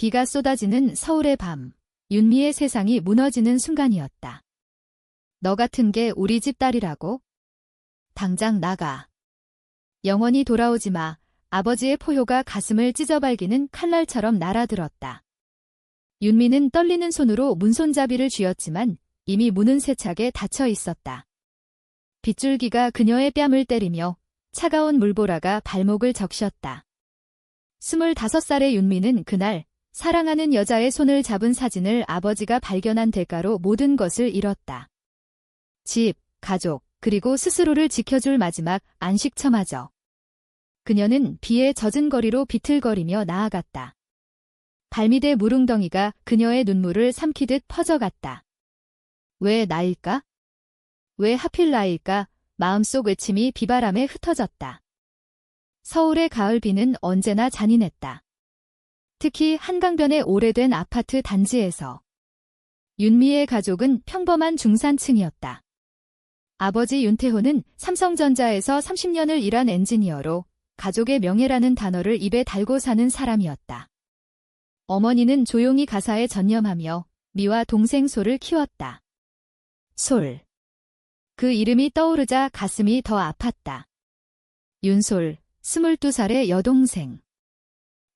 비가 쏟아지는 서울의 밤, 윤미의 세상이 무너지는 순간이었다. 너 같은 게 우리 집 딸이라고? 당장 나가. 영원히 돌아오지 마. 아버지의 포효가 가슴을 찢어발기는 칼날처럼 날아들었다. 윤미는 떨리는 손으로 문손잡이를 쥐었지만 이미 문은 세차게 닫혀 있었다. 빗줄기가 그녀의 뺨을 때리며 차가운 물보라가 발목을 적셨다. 25살의 윤미는 그날 사랑하는 여자의 손을 잡은 사진을 아버지가 발견한 대가로 모든 것을 잃었다. 집, 가족, 그리고 스스로를 지켜줄 마지막 안식처마저. 그녀는 비에 젖은 거리로 비틀거리며 나아갔다. 발밑의 물웅덩이가 그녀의 눈물을 삼키듯 퍼져갔다. 왜 나일까? 왜 하필 나일까? 마음속 외침이 비바람에 흩어졌다. 서울의 가을 비는 언제나 잔인했다. 특히 한강변의 오래된 아파트 단지에서. 윤미의 가족은 평범한 중산층이었다. 아버지 윤태호는 삼성전자에서 30년을 일한 엔지니어로 가족의 명예라는 단어를 입에 달고 사는 사람이었다. 어머니는 조용히 가사에 전념하며 미와 동생 솔을 키웠다. 솔. 그 이름이 떠오르자 가슴이 더 아팠다. 윤솔, 22살의 여동생.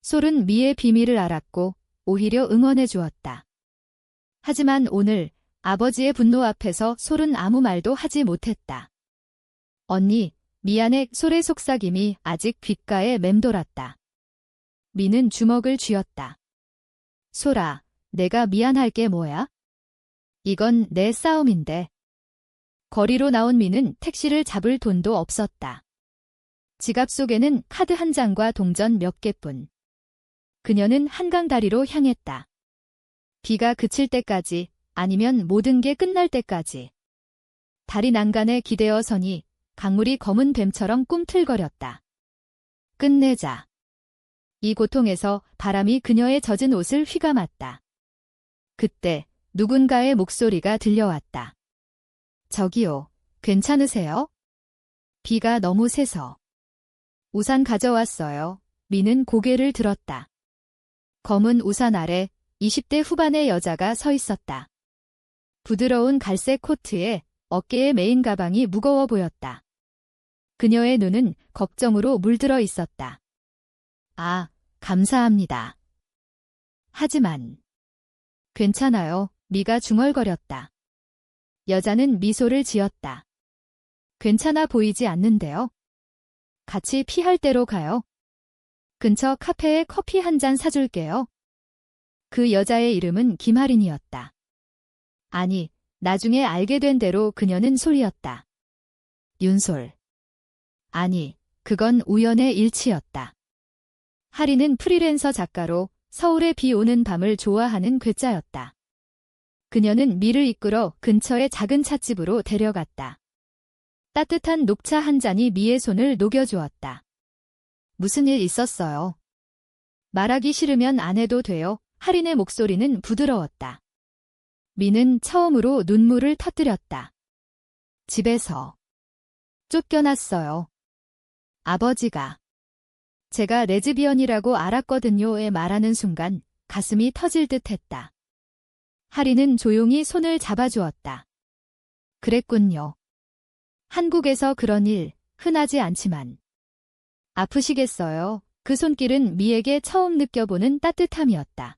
솔은 미의 비밀을 알았고 오히려 응원해 주었다. 하지만 오늘 아버지의 분노 앞에서 솔은 아무 말도 하지 못했다. 언니, 미안해. 솔의 속삭임이 아직 귓가에 맴돌았다. 미는 주먹을 쥐었다. 솔아, 내가 미안할 게 뭐야? 이건 내 싸움인데. 거리로 나온 미는 택시를 잡을 돈도 없었다. 지갑 속에는 카드 한 장과 동전 몇 개뿐. 그녀는 한강 다리로 향했다. 비가 그칠 때까지, 아니면 모든 게 끝날 때까지. 다리 난간에 기대어 서니 강물이 검은 뱀처럼 꿈틀거렸다. 끝내자. 이 고통에서 바람이 그녀의 젖은 옷을 휘감았다. 그때 누군가의 목소리가 들려왔다. 저기요, 괜찮으세요? 비가 너무 세서. 우산 가져왔어요. 미는 고개를 들었다. 검은 우산 아래 20대 후반의 여자가 서 있었다. 부드러운 갈색 코트에 어깨에 메인 가방이 무거워 보였다. 그녀의 눈은 걱정으로 물들어 있었다. 아, 감사합니다. 하지만 괜찮아요. 미가 중얼거렸다. 여자는 미소를 지었다. 괜찮아 보이지 않는데요. 같이 피할 대로 가요. 근처 카페에 커피 한 잔 사줄게요. 그 여자의 이름은 김하린이었다. 아니, 나중에 알게 된 대로 그녀는 솔이었다. 윤솔. 아니, 그건 우연의 일치였다. 하린은 프리랜서 작가로 서울의 비 오는 밤을 좋아하는 괴짜였다. 그녀는 미를 이끌어 근처의 작은 찻집으로 데려갔다. 따뜻한 녹차 한 잔이 미의 손을 녹여주었다. 무슨 일 있었어요? 말하기 싫으면 안 해도 돼요. 하린의 목소리는 부드러웠다. 미는 처음으로 눈물을 터뜨렸다. 집에서 쫓겨났어요. 아버지가. 제가 레즈비언이라고 알았거든요에 말하는 순간 가슴이 터질 듯 했다. 하린은 조용히 손을 잡아주었다. 그랬군요. 한국에서 그런 일 흔하지 않지만. 아프시겠어요? 그 손길은 미에게 처음 느껴보는 따뜻함이었다.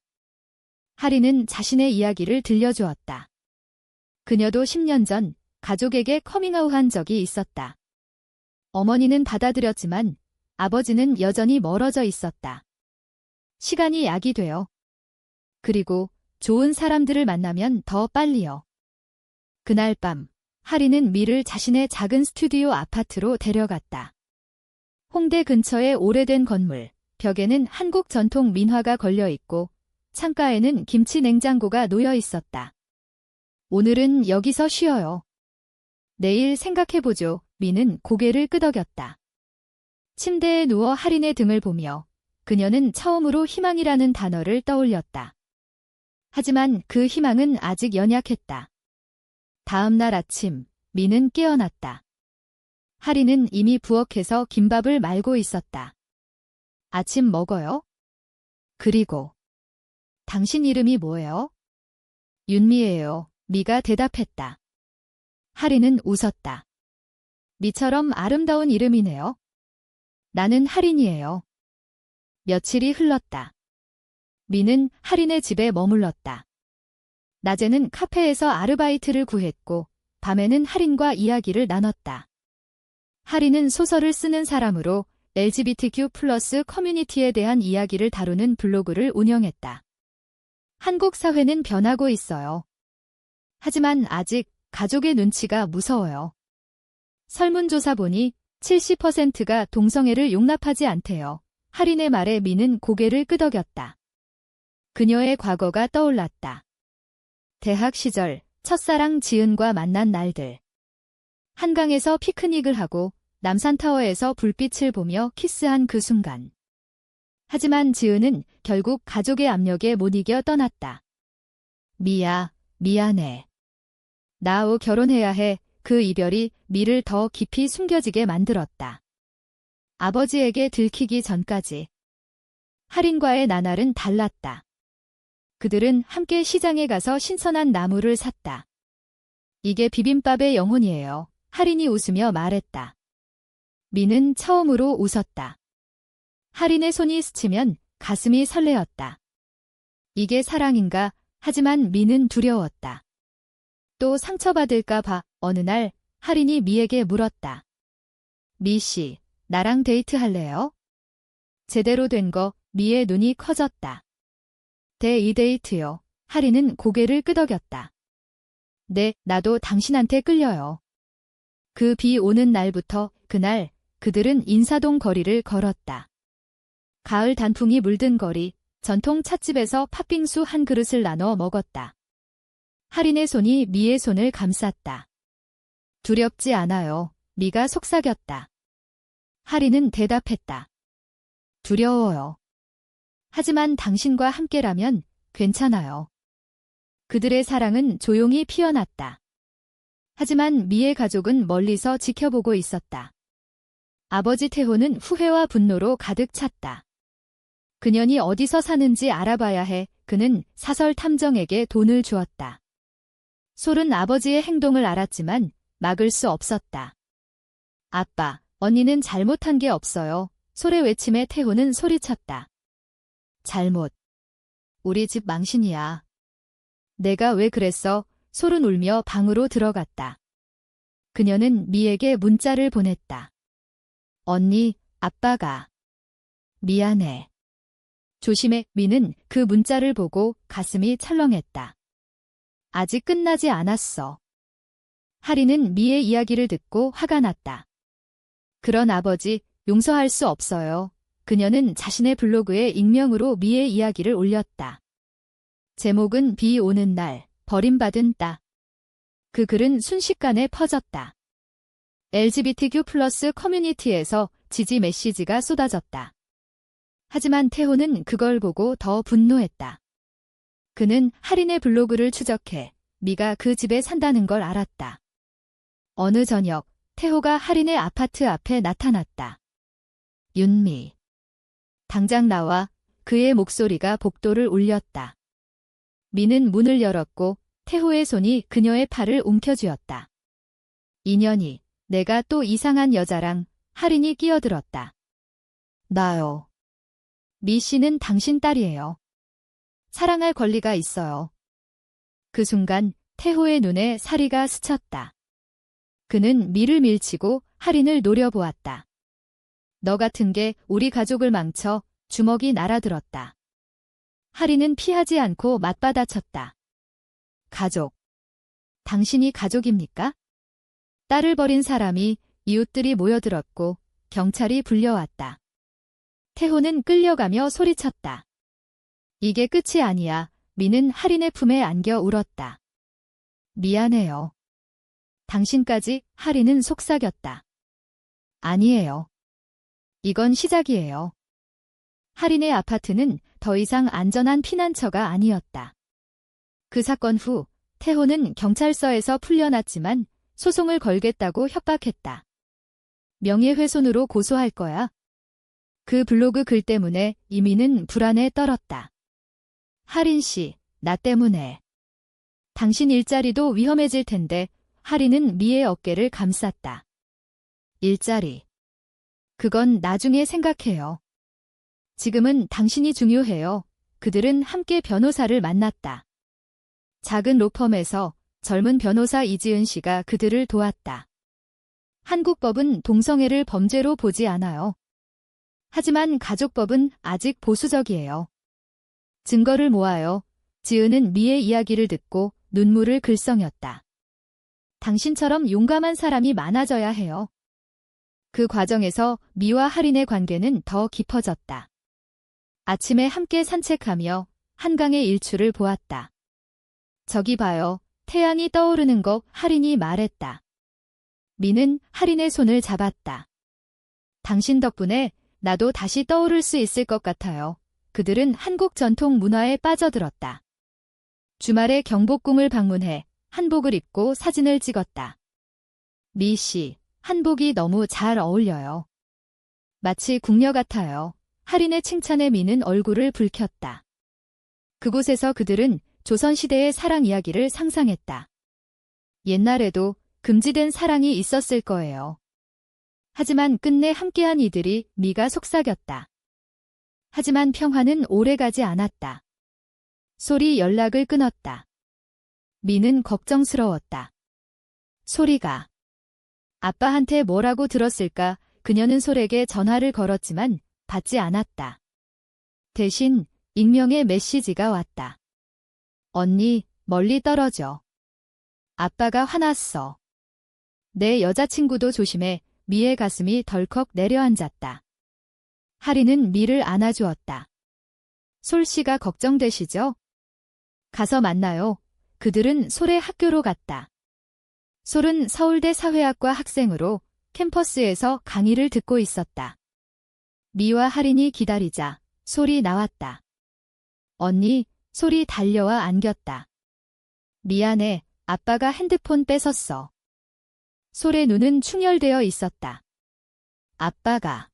하린은 자신의 이야기를 들려주었다. 그녀도 10년 전 가족에게 커밍아웃한 적이 있었다. 어머니는 받아들였지만 아버지는 여전히 멀어져 있었다. 시간이 약이 되어. 그리고 좋은 사람들을 만나면 더 빨리요. 그날 밤, 하린은 미를 자신의 작은 스튜디오 아파트로 데려갔다. 홍대 근처의 오래된 건물, 벽에는 한국 전통 민화가 걸려 있고 창가에는 김치 냉장고가 놓여 있었다. 오늘은 여기서 쉬어요. 내일 생각해보죠. 미는 고개를 끄덕였다. 침대에 누워 하린의 등을 보며 그녀는 처음으로 희망이라는 단어를 떠올렸다. 하지만 그 희망은 아직 연약했다. 다음 날 아침, 미는 깨어났다. 하린은 이미 부엌에서 김밥을 말고 있었다. 아침 먹어요? 그리고 당신 이름이 뭐예요? 윤미예요. 미가 대답했다. 하리는 웃었다. 미처럼 아름다운 이름이네요. 나는 할인이에요. 며칠이 흘렀다. 미는 할인의 집에 머물렀다. 낮에는 카페에서 아르바이트를 구했고 밤에는 할인과 이야기를 나눴다. 할인은 소설을 쓰는 사람으로 LGBTQ+ 커뮤니티에 대한 이야기를 다루는 블로그를 운영했다. 한국 사회는 변하고 있어요. 하지만 아직 가족의 눈치가 무서워요. 설문조사 보니 70%가 동성애를 용납하지 않대요. 할인의 말에 미는 고개를 끄덕였다. 그녀의 과거가 떠올랐다. 대학 시절 첫사랑 지은과 만난 날들. 한강에서 피크닉을 하고 남산타워에서 불빛을 보며 키스한 그 순간. 하지만 지은은 결국 가족의 압력에 못 이겨 떠났다. 미야, 미안해. 나하고 결혼해야 해. 그 이별이 미를 더 깊이 숨겨지게 만들었다. 아버지에게 들키기 전까지. 할인과의 나날은 달랐다. 그들은 함께 시장에 가서 신선한 나물을 샀다. 이게 비빔밥의 영혼이에요. 할인이 웃으며 말했다. 미는 처음으로 웃었다. 할인의 손이 스치면 가슴이 설레었다. 이게 사랑인가? 하지만 미는 두려웠다. 또 상처받을까 봐 어느 날 할인이 미에게 물었다. 미 씨, 나랑 데이트할래요? 제대로 된 거. 미의 눈이 커졌다. 데이트요. 할인은 고개를 끄덕였다. 네, 나도 당신한테 끌려요. 그 비 오는 날부터 그날 그들은 인사동 거리를 걸었다. 가을 단풍이 물든 거리, 전통 찻집에서 팥빙수 한 그릇을 나눠 먹었다. 할인의 손이 미의 손을 감쌌다. 두렵지 않아요. 미가 속삭였다. 할인은 대답했다. 두려워요. 하지만 당신과 함께라면 괜찮아요. 그들의 사랑은 조용히 피어났다. 하지만 미의 가족은 멀리서 지켜보고 있었다. 아버지 태호는 후회와 분노로 가득 찼다. 그년이 어디서 사는지 알아봐야 해. 그는 사설 탐정에게 돈을 주었다. 솔은 아버지의 행동을 알았지만 막을 수 없었다. 아빠, 언니는 잘못한 게 없어요. 솔의 외침에 태호는 소리쳤다. 잘못. 우리 집 망신이야. 내가 왜 그랬어? 솔은 울며 방으로 들어갔다. 그녀는 미에게 문자를 보냈다. 언니, 아빠가. 미안해. 조심해. 미는 그 문자를 보고 가슴이 철렁했다. 아직 끝나지 않았어. 할인은 미의 이야기를 듣고 화가 났다. 그런 아버지, 용서할 수 없어요. 그녀는 자신의 블로그에 익명으로 미의 이야기를 올렸다. 제목은 비 오는 날, 버림받은 딸. 그 글은 순식간에 퍼졌다. LGBTQ+ 커뮤니티에서 지지 메시지가 쏟아졌다. 하지만 태호는 그걸 보고 더 분노했다. 그는 할인의 블로그를 추적해 미가 그 집에 산다는 걸 알았다. 어느 저녁, 태호가 할인의 아파트 앞에 나타났다. 윤미. 당장 나와. 그의 목소리가 복도를 울렸다. 미는 문을 열었고 태호의 손이 그녀의 팔을 움켜쥐었다. 인연이, 내가 또 이상한 여자랑. 할인이 끼어들었다. 나요. 미 씨는 당신 딸이에요. 사랑할 권리가 있어요. 그 순간 태호의 눈에 사리가 스쳤다. 그는 미를 밀치고 할인을 노려보았다. 너 같은 게 우리 가족을 망쳐. 주먹이 날아들었다. 할인은 피하지 않고 맞받아쳤다. 가족. 당신이 가족입니까? 딸을 버린 사람이. 이웃들이 모여들었고 경찰이 불려왔다. 태호는 끌려가며 소리쳤다. 이게 끝이 아니야. 미는 할인의 품에 안겨 울었다. 미안해요. 당신까지. 할인은 속삭였다. 아니에요. 이건 시작이에요. 할인의 아파트는 더 이상 안전한 피난처가 아니었다. 그 사건 후 태호는 경찰서에서 풀려났지만 소송을 걸겠다고 협박했다. 명예훼손으로 고소할 거야. 그 블로그 글 때문에 이미는 불안에 떨었다. 하린 씨, 나 때문에. 당신 일자리도 위험해질 텐데. 하린은 미의 어깨를 감쌌다. 일자리. 그건 나중에 생각해요. 지금은 당신이 중요해요. 그들은 함께 변호사를 만났다. 작은 로펌에서 젊은 변호사 이지은 씨가 그들을 도왔다. 한국 법은 동성애를 범죄로 보지 않아요. 하지만 가족법은 아직 보수적이에요. 증거를 모아요. 지은은 미의 이야기를 듣고 눈물을 글썽였다. 당신처럼 용감한 사람이 많아져야 해요. 그 과정에서 미와 하린의 관계는 더 깊어졌다. 아침에 함께 산책하며 한강의 일출을 보았다. 저기 봐요. 태양이 떠오르는 거. 하린이 말했다. 미는 하린의 손을 잡았다. 당신 덕분에 나도 다시 떠오를 수 있을 것 같아요. 그들은 한국 전통 문화에 빠져들었다. 주말에 경복궁을 방문해 한복을 입고 사진을 찍었다. 미 씨, 한복이 너무 잘 어울려요. 마치 궁녀 같아요. 하린의 칭찬에 미는 얼굴을 붉혔다. 그곳에서 그들은 조선시대의 사랑 이야기를 상상했다. 옛날에도 금지된 사랑이 있었을 거예요. 하지만 끝내 함께한 이들이 미가 속삭였다. 하지만 평화는 오래가지 않았다. 솔이 연락을 끊었다. 미는 걱정스러웠다. 솔이가 아빠한테 뭐라고 들었을까? 그녀는 솔에게 전화를 걸었지만 받지 않았다. 대신 익명의 메시지가 왔다. 언니, 멀리 떨어져. 아빠가 화났어. 내 여자친구도 조심해. 미의 가슴이 덜컥 내려앉았다. 하린은 미를 안아주었다. 솔 씨가 걱정되시죠? 가서 만나요. 그들은 솔의 학교로 갔다. 솔은 서울대 사회학과 학생으로 캠퍼스에서 강의를 듣고 있었다. 미와 하린이 기다리자 솔이 나왔다. 언니, 솔이 달려와 안겼다. 미안해, 아빠가 핸드폰 뺏었어. 솔의 눈은 충혈되어 있었다. 아빠가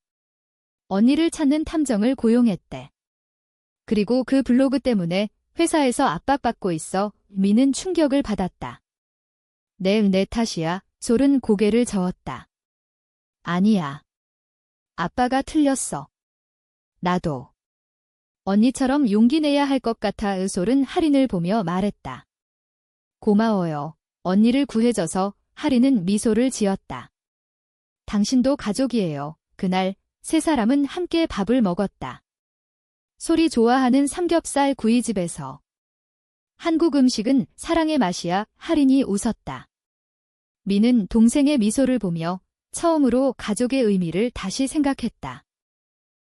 언니를 찾는 탐정을 고용했대. 그리고 그 블로그 때문에 회사에서 압박받고 있어. 미는 충격을 받았다. 내 탓이야. 솔은 고개를 저었다. 아니야. 아빠가 틀렸어. 나도. 언니처럼 용기 내야 할 것 같아. 솔은 하린을 보며 말했다. 고마워요. 언니를 구해줘서. 하린은 미소를 지었다. 당신도 가족이에요. 그날 세 사람은 함께 밥을 먹었다. 솔이 좋아하는 삼겹살 구이집에서. 한국 음식은 사랑의 맛이야. 하린이 웃었다. 미는 동생의 미소를 보며 처음으로 가족의 의미를 다시 생각했다.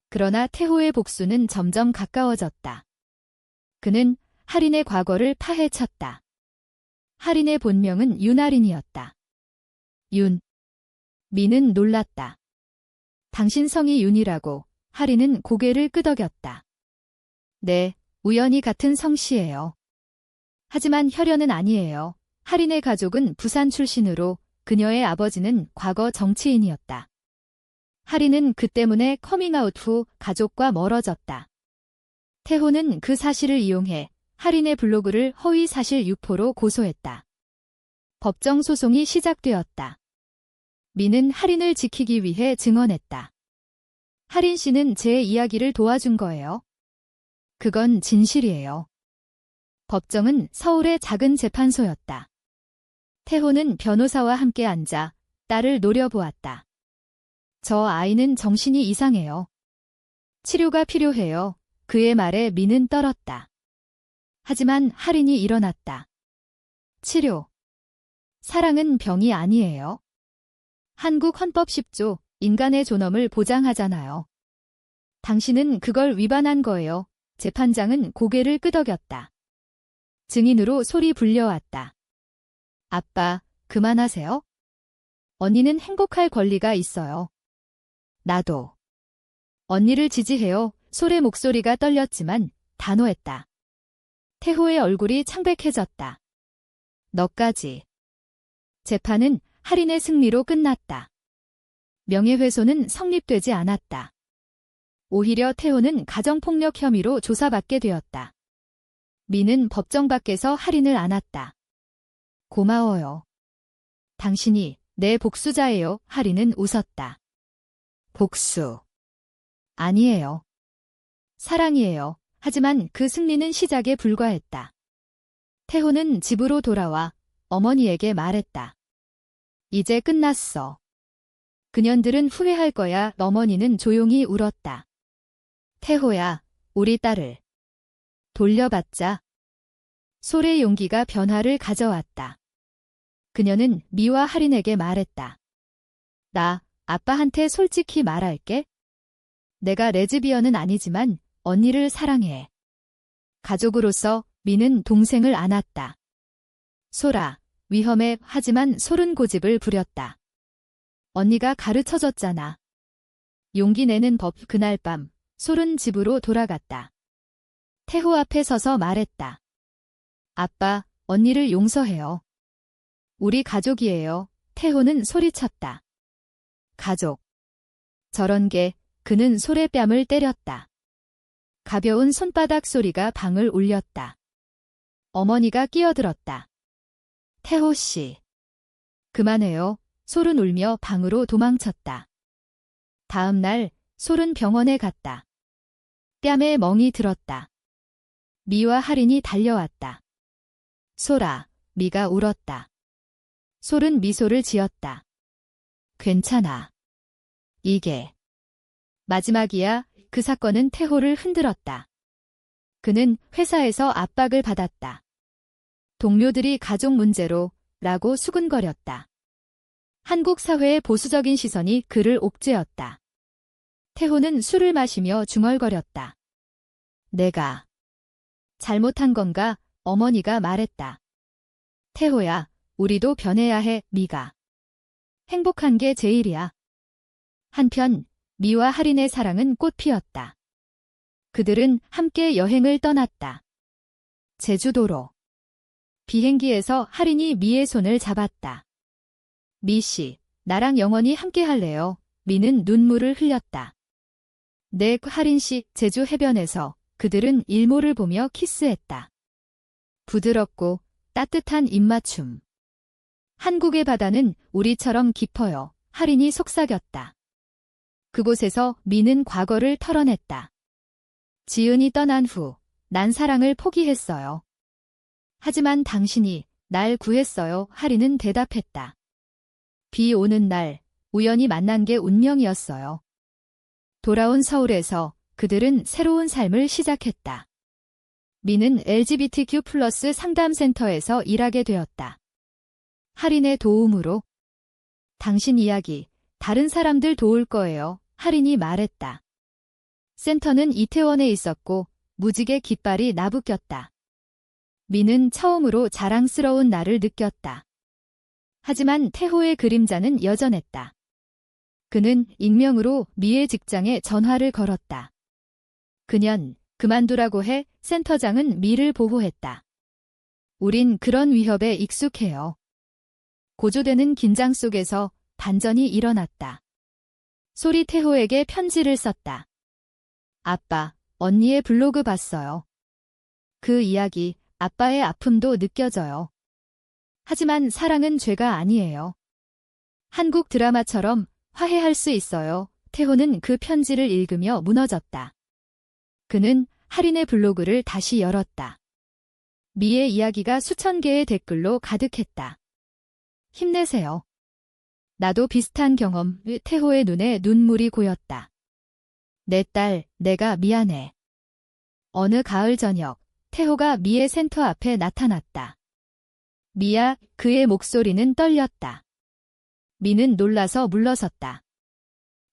그러나 태호의 복수는 점점 가까워졌다. 그는 하린의 과거를 파헤쳤다. 하린의 본명은 윤하린이었다. 윤. 미는 놀랐다. 당신 성이 윤이라고. 하린은 고개를 끄덕였다. 네, 우연히 같은 성씨예요. 하지만 혈연은 아니에요. 하린의 가족은 부산 출신으로 그녀의 아버지는 과거 정치인이었다. 하린은 그 때문에 커밍아웃 후 가족과 멀어졌다. 태호는 그 사실을 이용해 하린의 블로그를 허위 사실 유포로 고소했다. 법정 소송이 시작되었다. 미는 하린을 지키기 위해 증언했다. 하린 씨는 제 이야기를 도와준 거예요. 그건 진실이에요. 법정은 서울의 작은 재판소였다. 태호는 변호사와 함께 앉아 딸을 노려보았다. 저 아이는 정신이 이상해요. 치료가 필요해요. 그의 말에 미는 떨었다. 하지만 하린이 일어났다. 치료. 사랑은 병이 아니에요. 한국 헌법 10조 인간의 존엄을 보장하잖아요. 당신은 그걸 위반한 거예요. 재판장은 고개를 끄덕였다. 증인으로 솔이 불려왔다. 아빠, 그만하세요. 언니는 행복할 권리가 있어요. 나도. 언니를 지지해요. 솔의 목소리가 떨렸지만 단호했다. 태호의 얼굴이 창백해졌다. 너까지. 재판은 하린의 승리로 끝났다. 명예훼손은 성립되지 않았다. 오히려 태호는 가정폭력 혐의로 조사받게 되었다. 미는 법정 밖에서 할인을 안았다. 고마워요. 당신이 내 복수자예요. 할인은 웃었다. 복수. 아니에요. 사랑이에요. 하지만 그 승리는 시작에 불과했다. 태호는 집으로 돌아와 어머니에게 말했다. 이제 끝났어. 그년들은 후회할 거야. 어머니는 조용히 울었다. 태호야, 우리 딸을 돌려받자. 솔의 용기가 변화를 가져왔다. 그녀는 미와 할인에게 말했다. 나 아빠한테 솔직히 말할게. 내가 레즈비언은 아니지만 언니를 사랑해. 가족으로서 미는 동생을 안았다. 솔아, 위험해. 하지만 솔은 고집을 부렸다. 언니가 가르쳐줬잖아. 용기 내는 법. 그날 밤 솔은 집으로 돌아갔다. 태호 앞에 서서 말했다. 아빠, 언니를 용서해요. 우리 가족이에요. 태호는 소리쳤다. 가족. 저런 게. 그는 솔의 뺨을 때렸다. 가벼운 손바닥 소리가 방을 울렸다. 어머니가 끼어들었다. 태호 씨. 그만해요. 솔은 울며 방으로 도망쳤다. 다음 날 솔은 병원에 갔다. 뺨에 멍이 들었다. 미와 할인이 달려왔다. 솔아, 미가 울었다. 솔은 미소를 지었다. 괜찮아. 이게 마지막이야. 그 사건은 태호를 흔들었다. 그는 회사에서 압박을 받았다. 동료들이 가족 문제로 라고 수근거렸다. 한국 사회의 보수적인 시선이 그를 옥죄었다. 태호는 술을 마시며 중얼거렸다. 내가 잘못한 건가? 어머니가 말했다. 태호야, 우리도 변해야 해. 미가 행복한 게 제일이야. 한편 미와 할인의 사랑은 꽃피었다. 그들은 함께 여행을 떠났다. 제주도로. 비행기에서 할인이 미의 손을 잡았다. 미 씨, 나랑 영원히 함께 할래요. 미는 눈물을 흘렸다. 네, 할인 씨. 제주 해변에서 그들은 일몰을 보며 키스했다. 부드럽고 따뜻한 입맞춤. 한국의 바다는 우리처럼 깊어요. 할인이 속삭였다. 그곳에서 미는 과거를 털어냈다. 지은이 떠난 후 난 사랑을 포기했어요. 하지만 당신이 날 구했어요. 할인은 대답했다. 비 오는 날 우연히 만난 게 운명이었어요. 돌아온 서울에서 그들은 새로운 삶을 시작했다. 미는 LGBTQ+ 상담센터에서 일하게 되었다. 할인의 도움으로 당신 이야기 다른 사람들 도울 거예요. 할인이 말했다. 센터는 이태원에 있었고 무지개 깃발이 나부꼈다. 미는 처음으로 자랑스러운 나를 느꼈다. 하지만 태호의 그림자는 여전했다. 그는 익명으로 미의 직장에 전화를 걸었다. 그년 그만두라고 해. 센터장은 미를 보호했다. 우린 그런 위협에 익숙해요. 고조되는 긴장 속에서 반전이 일어났다. 솔이 태호에게 편지를 썼다. 아빠, 언니의 블로그 봤어요. 그 이야기, 아빠의 아픔도 느껴져요. 하지만 사랑은 죄가 아니에요. 한국 드라마처럼 화해할 수 있어요. 태호는 그 편지를 읽으며 무너졌다. 그는 할인의 블로그를 다시 열었다. 미의 이야기가 수천 개의 댓글로 가득했다. 힘내세요. 나도 비슷한 경험. 태호의 눈에 눈물이 고였다. 내 딸, 내가 미안해. 어느 가을 저녁, 태호가 미의 센터 앞에 나타났다. 미야, 그의 목소리는 떨렸다. 미는 놀라서 물러섰다.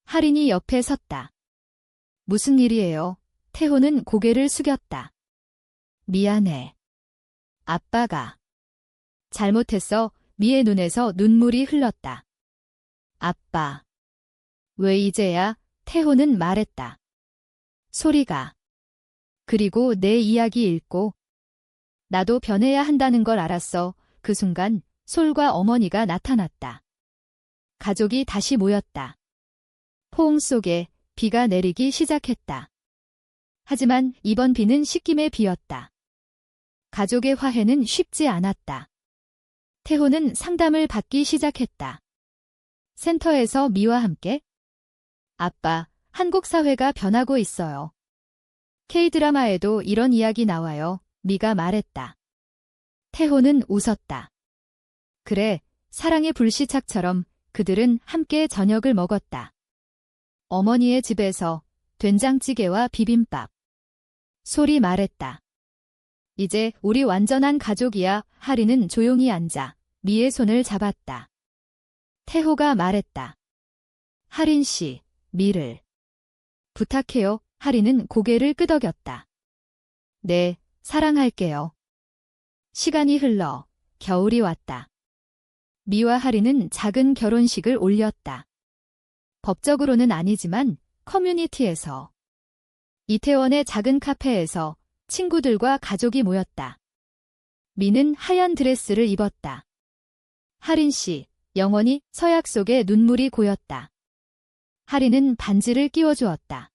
할인이 옆에 섰다. 무슨 일이에요? 태호는 고개를 숙였다. 미안해. 아빠가 잘못했어. 미의 눈에서 눈물이 흘렀다. 아빠. 왜 이제야? 태호는 말했다. 소리가. 그리고 내 이야기 읽고. 나도 변해야 한다는 걸 알았어. 그 순간 솔과 어머니가 나타났다. 가족이 다시 모였다. 포옹 속에 비가 내리기 시작했다. 하지만 이번 비는 씻김의 비였다. 가족의 화해는 쉽지 않았다. 태호는 상담을 받기 시작했다. 센터에서 미와 함께 아빠, 한국 사회가 변하고 있어요. K-드라마에도 이런 이야기 나와요. 미가 말했다. 태호는 웃었다. 그래, 사랑의 불시착처럼 그들은 함께 저녁을 먹었다. 어머니의 집에서 된장찌개와 비빔밥. 솔이 말했다. 이제 우리 완전한 가족이야. 하리는 조용히 앉아 미의 손을 잡았다. 태호가 말했다. 하린 씨, 미를 부탁해요. 하리는 고개를 끄덕였다. 네, 사랑할게요. 시간이 흘러 겨울이 왔다. 미와 하리는 작은 결혼식을 올렸다. 법적으로는 아니지만 커뮤니티에서. 이태원의 작은 카페에서 친구들과 가족이 모였다. 미는 하얀 드레스를 입었다. 하린 씨, 영원히 서약 속에 눈물이 고였다. 하리는 반지를 끼워주었다.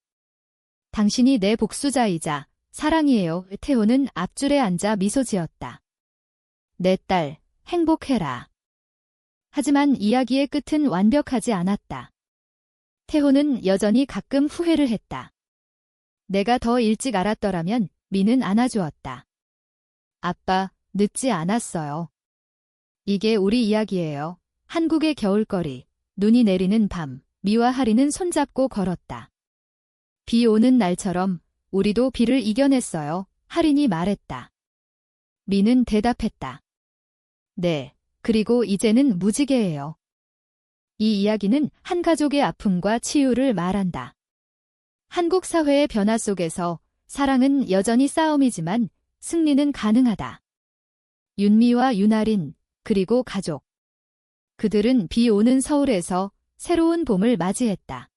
당신이 내 복수자이자 사랑이에요. 태호는 앞줄에 앉아 미소 지었다. 내 딸, 행복해라. 하지만 이야기의 끝은 완벽하지 않았다. 태호는 여전히 가끔 후회를 했다. 내가 더 일찍 알았더라면 미는 안아주었다. 아빠, 늦지 않았어요. 이게 우리 이야기예요. 한국의 겨울거리, 눈이 내리는 밤, 미와 하리는 손잡고 걸었다. 비 오는 날처럼 우리도 비를 이겨냈어요. 하린이 말했다. 미는 대답했다. 네, 그리고 이제는 무지개예요. 이 이야기는 한 가족의 아픔과 치유를 말한다. 한국 사회의 변화 속에서 사랑은 여전히 싸움이지만 승리는 가능하다. 윤미와 윤아린, 그리고 가족. 그들은 비 오는 서울에서 새로운 봄을 맞이했다.